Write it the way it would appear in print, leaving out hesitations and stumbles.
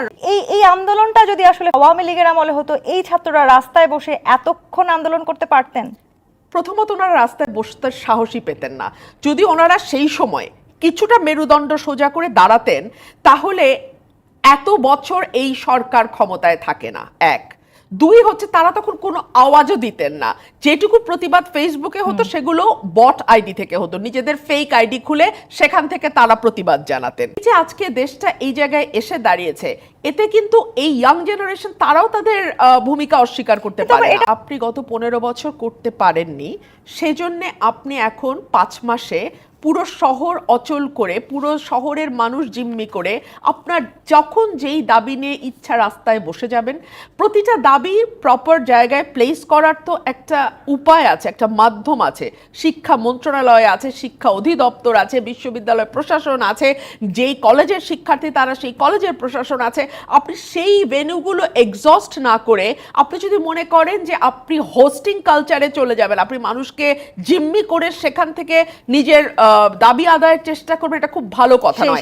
না। এই আন্দোলনটা যদি আসলে আওয়ামী লীগের আমলে হতো, এই ছাত্ররা রাস্তায় বসে এতক্ষণ আন্দোলন করতে পারতেন? প্রথমত ওনারা রাস্তায় বসতে সাহসী পেতেন না। যদি ওনারা সেই সময় কিছুটা মেরুদণ্ড সোজা করে দাঁড়াতেন, তাহলে এত বছর এই সরকার ক্ষমতায় থাকে না। এক, দুই হচ্ছে তারা তখন কোনো আওয়াজও দিতেন না। যেটুকু প্রতিবাদ ফেসবুকে হতো সেগুলো বট আইডি থেকে হতো, নিজেদের ফেক আইডি খুলে সেখান থেকে তারা প্রতিবাদ জানাতেন। যে আজকে দেশটা এই জায়গায় এসে দাঁড়িয়েছে, এতে কিন্তু এই ইয়াং জেনারেশন তারাও তাদের ভূমিকা অস্বীকার করতে পারে না। আপনি গত 15 বছর করতে পারেননি, সেজন্য আপনি এখন 5 মাসে পুরো শহর অচল করে, পুরো শহরের মানুষ জিম্মি করে আপনার যখন যেই দাবি নিয়ে ইচ্ছা রাস্তায় বসে যাবেন। প্রতিটা দাবি প্রপার জায়গায় প্লেস করার তো একটা উপায় আছে, একটা মাধ্যম আছে। শিক্ষা মন্ত্রণালয় আছে, শিক্ষা অধিদপ্তর আছে, বিশ্ববিদ্যালয় প্রশাসন আছে, যেই কলেজের শিক্ষার্থী তারা সেই কলেজের প্রশাসন আছে। আপনি সেই ভেন্যুগুলো এক্সস্ট না করে আপনি যদি মনে করেন যে আপনি হোস্টিং কালচারে চলে যাবেন, আপনি মানুষকে জিম্মি করে সেখান থেকে নিজের দাবি আদায়ের চেষ্টা করবেন, এটা খুব ভালো কথা নয়।